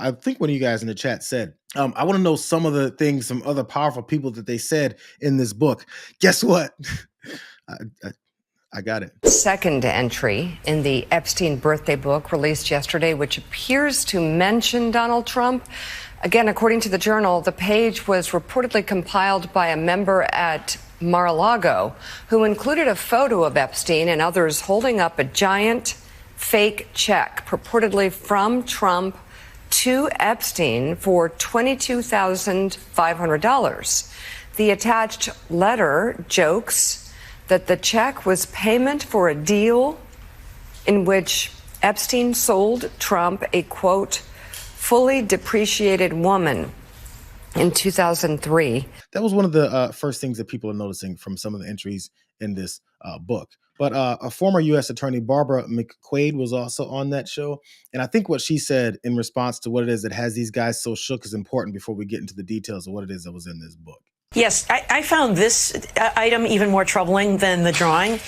I think one of you guys in the chat said, I want to know some of the things, some other powerful people that they said in this book. Guess what? I, I, I got it. Second entry in the Epstein birthday book released yesterday, which appears to mention Donald Trump. Again, according to the Journal, the page was reportedly compiled by a member at Mar-a-Lago who included a photo of Epstein and others holding up a giant fake check purportedly from Trump to Epstein for $22,500. The attached letter jokes that the check was payment for a deal in which Epstein sold Trump a, quote, fully depreciated woman in 2003. That was one of the first things that people are noticing from some of the entries in this book. But a former U.S. attorney, Barbara McQuaid, was also on that show. And I think what she said in response to what it is that has these guys so shook is important before we get into the details of what it is that was in this book. Yes, I found this item even more troubling than the drawing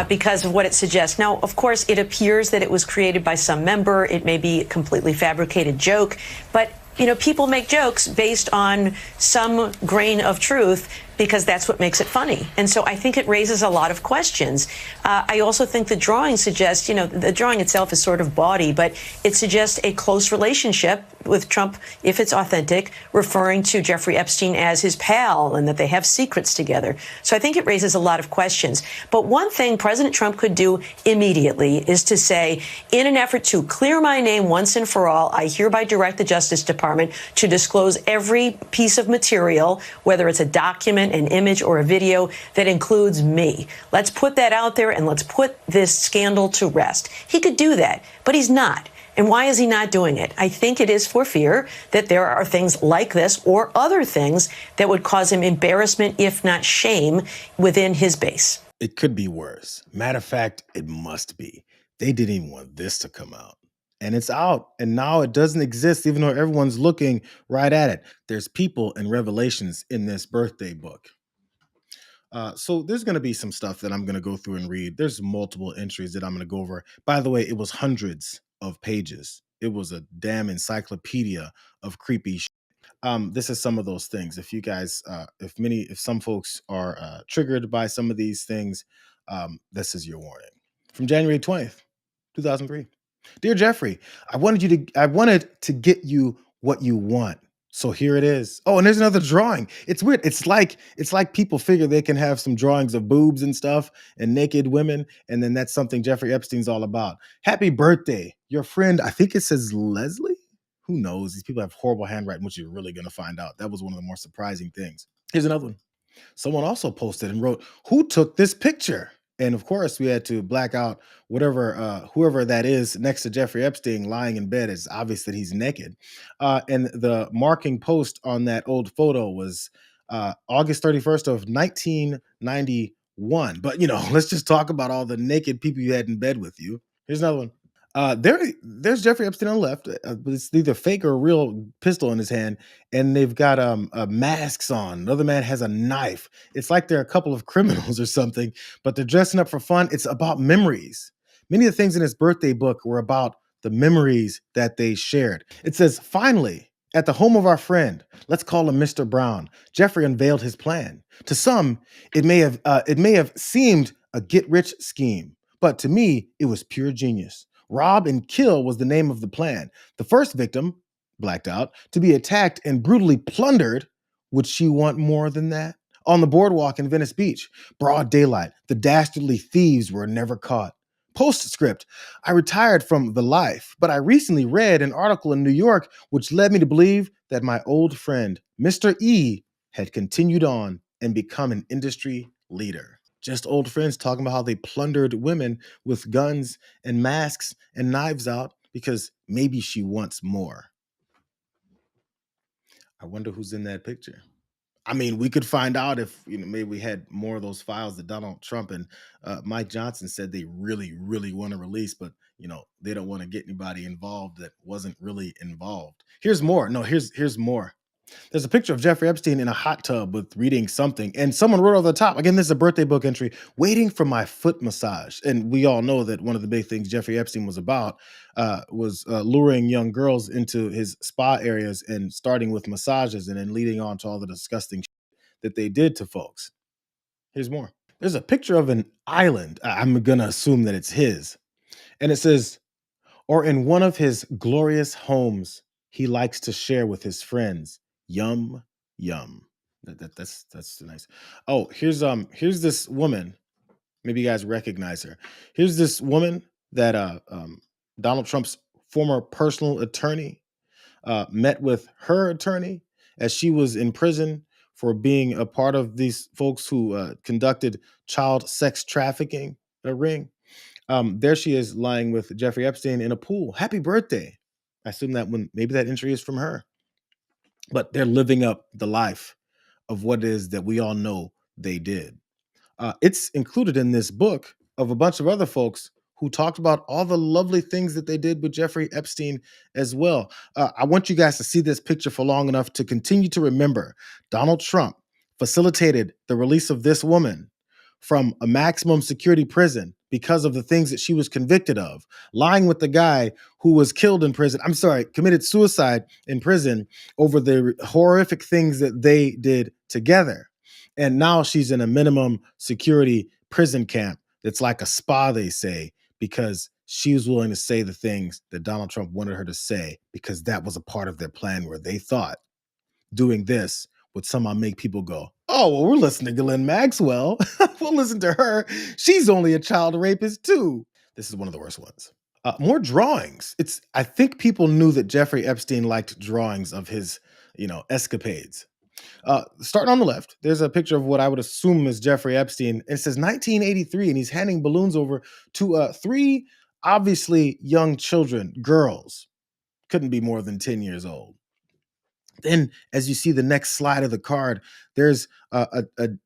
because of what it suggests. Now, of course, it appears that it was created by some member. It may be a completely fabricated joke. But, you know, people make jokes based on some grain of truth because that's what makes it funny. And so I think it raises a lot of questions. I also think the drawing suggests, you know, the drawing itself is sort of bawdy, but it suggests a close relationship with Trump, if it's authentic, referring to Jeffrey Epstein as his pal and that they have secrets together. So I think it raises a lot of questions. But one thing President Trump could do immediately is to say, in an effort to clear my name once and for all, I hereby direct the Justice Department to disclose every piece of material, whether it's a document, an image, or a video that includes me. Let's put that out there and let's put this scandal to rest. He could do that, but he's not. And why is he not doing it? I think it is for fear that there are things like this or other things that would cause him embarrassment, if not shame, within his base. It could be worse. Matter of fact, it must be. They didn't even want this to come out. And it's out. And now it doesn't exist, even though everyone's looking right at it. There's people and revelations in this birthday book. So there's going to be some stuff that I'm going to go through and read. There's multiple entries that I'm going to go over. By the way, it was hundreds of pages. It was a damn encyclopedia of creepy shit. This is some of those things. If you guys, if some folks are triggered by some of these things, this is your warning. From January 20th, 2003. Dear Jeffrey, I wanted to get you what you want. So here it is. Oh, and there's another drawing. It's weird. It's like people figure they can have some drawings of boobs and stuff and naked women, and then that's something Jeffrey Epstein's all about. Happy birthday, your friend. I think it says Leslie. Who knows? These people have horrible handwriting, which you're really going to find out. That was one of the more surprising things. Here's another one. Someone also posted and wrote, "Who took this picture?" And of course, we had to black out whoever that is next to Jeffrey Epstein lying in bed. It's obvious that he's naked. And the marking post on that old photo was August 31st of 1991. But, you know, let's just talk about all the naked people you had in bed with you. Here's another one. There's Jeffrey Epstein on the left, but it's either fake or a real pistol in his hand, and they've got masks on. Another man has a knife. It's like they're a couple of criminals or something, but they're dressing up for fun. It's about memories. Many of the things in his birthday book were about the memories that they shared. It says, finally, at the home of our friend, let's call him Mr. Brown, Jeffrey unveiled his plan. To some, it may have seemed a get-rich scheme, but to me, it was pure genius. Rob and kill was the name of the plan. The first victim, blacked out, to be attacked and brutally plundered. Would she want more than that? On the boardwalk in Venice Beach, broad daylight, the dastardly thieves were never caught. Postscript, I retired from the life, but I recently read an article in New York which led me to believe that my old friend, Mr. E, had continued on and become an industry leader. Just old friends talking about how they plundered women with guns and masks and knives out because maybe she wants more. I wonder who's in that picture. I mean, we could find out if, you know, maybe we had more of those files that Donald Trump and Mike Johnson said they really, really want to release, but, you know, they don't want to get anybody involved that wasn't really involved. Here's more. No, here's more. There's a picture of Jeffrey Epstein in a hot tub with reading something, and someone wrote over the top. Again, this is a birthday book entry, waiting for my foot massage. And we all know that one of the big things Jeffrey Epstein was about was luring young girls into his spa areas and starting with massages and then leading on to all the disgusting that they did to folks. Here's more. There's a picture of an island. I'm going to assume that it's his. And it says, or in one of his glorious homes he likes to share with his friends. Yum, yum. That's nice. Oh, here's this woman. Maybe you guys recognize her. Here's this woman that Donald Trump's former personal attorney met with her attorney as she was in prison for being a part of these folks who conducted child sex trafficking ring. There she is lying with Jeffrey Epstein in a pool. Happy birthday. I assume that one, maybe that entry is from her. But they're living up the life of what it is that we all know they did. It's included in this book of a bunch of other folks who talked about all the lovely things that they did with Jeffrey Epstein as well. I want you guys to see this picture for long enough to continue to remember Donald Trump facilitated the release of this woman from a maximum security prison because of the things that she was convicted of, lying with the guy who was killed in prison. I'm sorry, committed suicide in prison over the horrific things that they did together. And now she's in a minimum security prison camp that's like a spa, they say, because she was willing to say the things that Donald Trump wanted her to say, because that was a part of their plan where they thought doing this would somehow make people go, oh, well, we're listening to Ghislaine Maxwell. We'll listen to her. She's only a child rapist, too. This is one of the worst ones. More drawings. I think people knew that Jeffrey Epstein liked drawings of his, escapades. Starting on the left, there's a picture of what I would assume is Jeffrey Epstein. It says 1983, and he's handing balloons over to three obviously young children, girls. Couldn't be more than 10 years old. Then, as you see the next slide of the card, there's a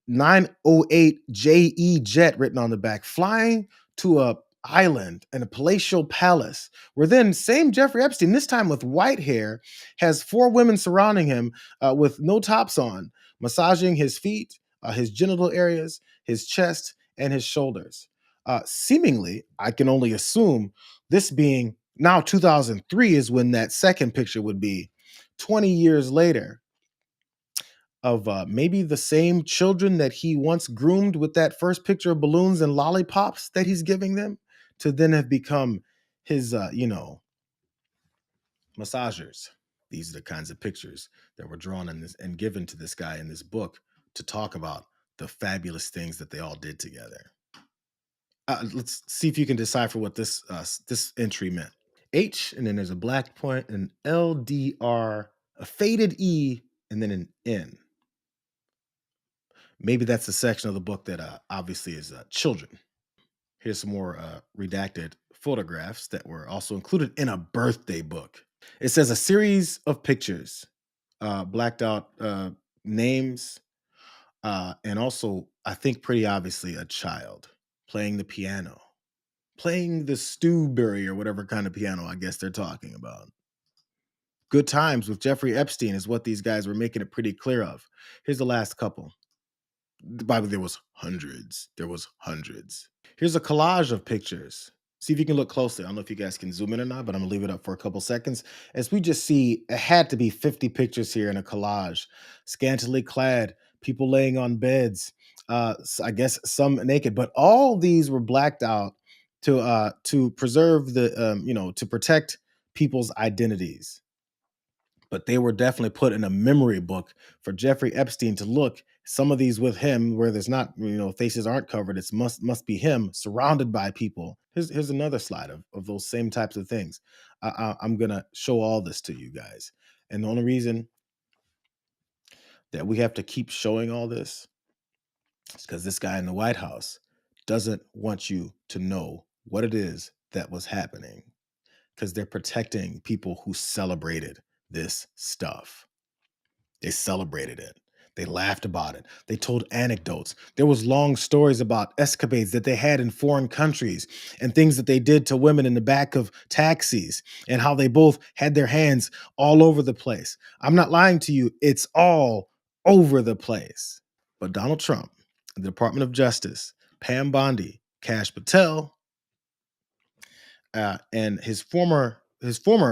908 JE jet written on the back, flying to a island and a palatial palace, where then same Jeffrey Epstein, this time with white hair, has four women surrounding him with no tops on, massaging his feet, his genital areas, his chest, and his shoulders. Seemingly, I can only assume this being now 2003 is when that second picture would be. 20 years later, of maybe the same children that he once groomed with that first picture of balloons and lollipops that he's giving them, to then have become his, massagers. These are the kinds of pictures that were drawn in this and given to this guy in this book to talk about the fabulous things that they all did together. Let's see if you can decipher what this entry meant. H, and then there's a black point, an LDR, a faded E, and then an N. Maybe that's the section of the book that obviously is children. Here's some more redacted photographs that were also included in a birthday book. It says a series of pictures, blacked out names, and also, I think pretty obviously, a child playing the piano. Playing the Stewberry or whatever kind of piano I guess they're talking about. Good times with Jeffrey Epstein is what these guys were making it pretty clear of. Here's the last couple. By the way, there was hundreds. Here's a collage of pictures. See if you can look closely. I don't know if you guys can zoom in or not, but I'm gonna leave it up for a couple seconds. As we just see, it had to be 50 pictures here in a collage. Scantily clad, people laying on beds, I guess some naked, but all these were blacked out to preserve the to protect people's identities. But they were definitely put in a memory book for Jeffrey Epstein to look. Some of these with him where there's not, faces aren't covered. It's must be him surrounded by people. Here's another slide of those same types of things. I'm gonna show all this to you guys, and the only reason that we have to keep showing all this is because this guy in the White House doesn't want you to know what it is that was happening, because they're protecting people who celebrated this stuff. They celebrated it. They laughed about it. They told anecdotes. There was long stories about escapades that they had in foreign countries and things that they did to women in the back of taxis and how they both had their hands all over the place. I'm not lying to you. It's all over the place. But Donald Trump, the Department of Justice, Pam Bondi, Kash Patel, and his former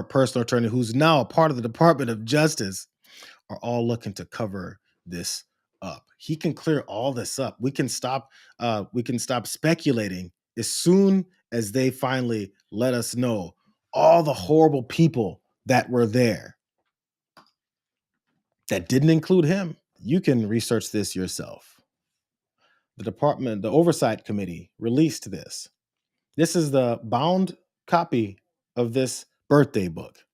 personal attorney, who's now a part of the Department of Justice, are all looking to cover this up. He can clear all this up. We can stop speculating as soon as they finally let us know all the horrible people that were there. That didn't include him. You can research this yourself. The Oversight Committee released this. This is the bound copy of this birthday book.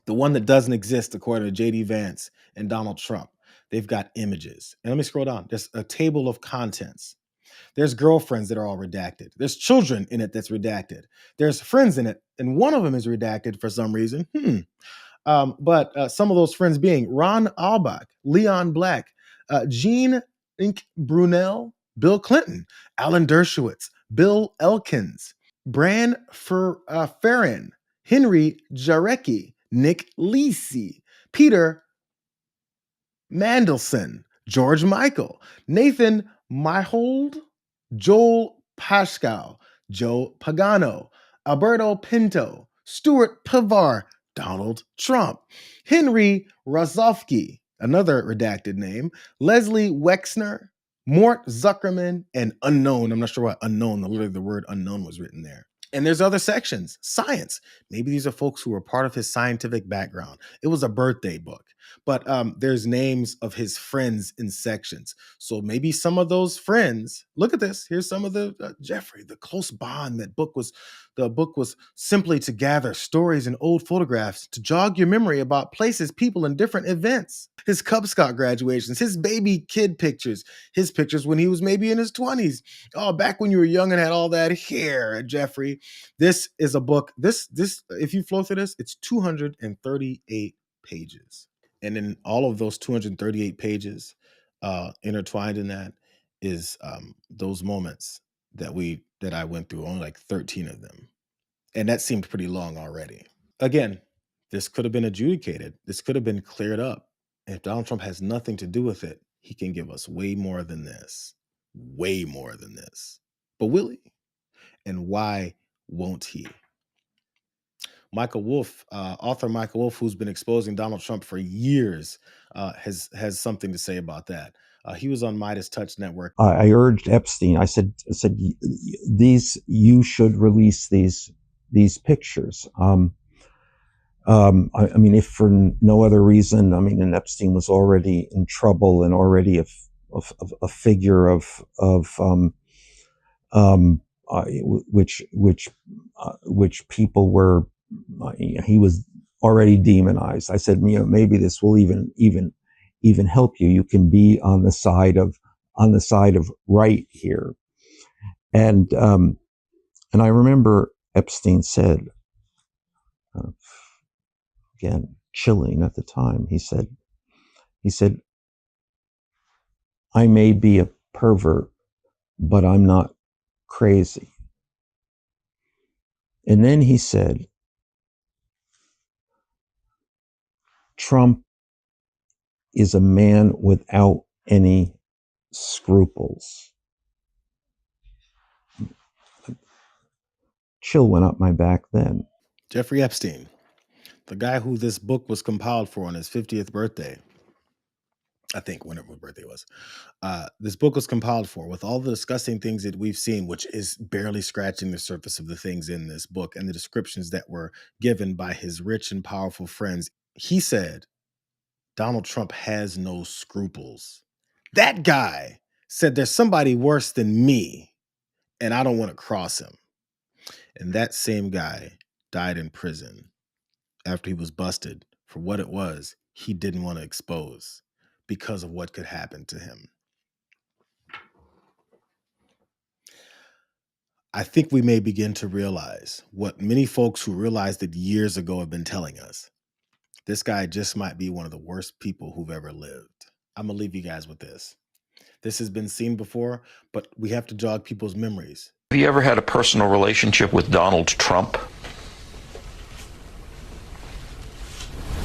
The one that doesn't exist, according to J.D. Vance and Donald Trump. They've got images. And let me scroll down. There's a table of contents. There's girlfriends that are all redacted. There's children in it that's redacted. There's friends in it, and one of them is redacted for some reason. But some of those friends being Ron Albach, Leon Black, Jean Inc. Brunel, Bill Clinton, Alan Dershowitz, Bill Elkins, Bran Farron, Henry Jarecki, Nick Lisi, Peter Mandelson, George Michael, Nathan Myhold, Joel Pascal, Joe Pagano, Alberto Pinto, Stuart Pivar, Donald Trump, Henry Rozovsky, another redacted name, Leslie Wexner, Mort Zuckerman, and unknown. I'm not sure why unknown, literally the word unknown was written there. And there's other sections. Science. Maybe these are folks who were part of his scientific background. It was a birthday book. But there's names of his friends in sections. So maybe some of those friends, look at this. Here's some of the Jeffrey, the close bond. The book was simply to gather stories and old photographs to jog your memory about places, people, and different events. His Cub Scout graduations, his baby kid pictures, his pictures when he was maybe in his 20s. Oh, back when you were young and had all that hair, Jeffrey. This is a book. This if you flow through this, it's 238 pages. And in all of those 238 pages, intertwined in that is those moments that I went through, only like 13 of them. And that seemed pretty long already. Again, this could have been adjudicated. This could have been cleared up. And if Donald Trump has nothing to do with it, he can give us way more than this. Way more than this. But will he? And why won't he? Michael Wolff, author Michael Wolff, who's been exposing Donald Trump for years, has something to say about that. He was on Midas Touch Network. I urged Epstein. I said, you should release these pictures. I mean, if for no other reason, I mean, and Epstein was already in trouble and already a figure of which people were. He was already demonized. I said, maybe this will even help you. You can be on the side of right here. And I remember Epstein said, again, chilling at the time, he said, I may be a pervert, but I'm not crazy. And then he said, Trump is a man without any scruples. Chill went up my back then. Jeffrey Epstein, the guy who this book was compiled for on his 50th birthday. I think whenever his birthday was. This book was compiled for, with all the disgusting things that we've seen, which is barely scratching the surface of the things in this book and the descriptions that were given by his rich and powerful friends. He said, Donald Trump has no scruples. That guy said there's somebody worse than me, and I don't want to cross him. And that same guy died in prison after he was busted for what it was he didn't want to expose because of what could happen to him. I think we may begin to realize what many folks who realized it years ago have been telling us. This guy just might be one of the worst people who've ever lived. I'm gonna leave you guys with this. This has been seen before, but we have to jog people's memories. Have you ever had a personal relationship with Donald Trump?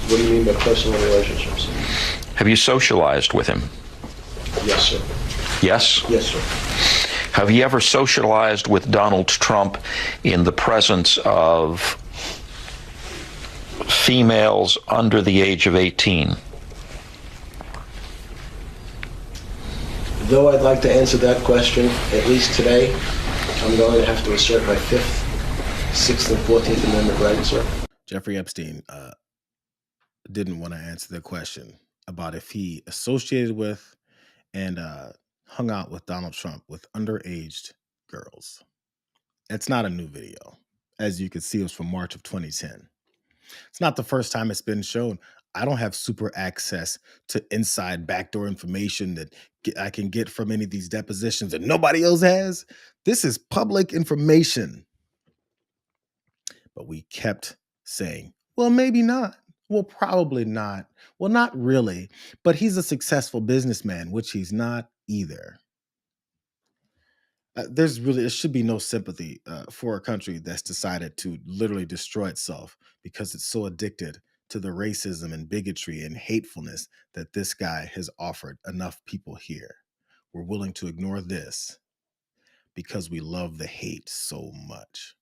What do you mean by personal relationships? Have you socialized with him? Yes, sir. Yes? Yes, sir. Have you ever socialized with Donald Trump in the presence of females under the age of 18? Though I'd like to answer that question, at least today, I'm going to have to assert my 5th, 6th, and 14th Amendment rights, sir. Jeffrey Epstein didn't want to answer the question about if he associated with and hung out with Donald Trump with underaged girls. It's not a new video. As you can see, it was from March of 2010. It's not the first time it's been shown. I don't have super access to inside backdoor information that I can get from any of these depositions that nobody else has. This is public information. But we kept saying, well, maybe not. Well, probably not. Well, not really. But he's a successful businessman, which he's not either. There should be no sympathy for a country that's decided to literally destroy itself because it's so addicted to the racism and bigotry and hatefulness that this guy has offered enough people here. We're willing to ignore this because we love the hate so much.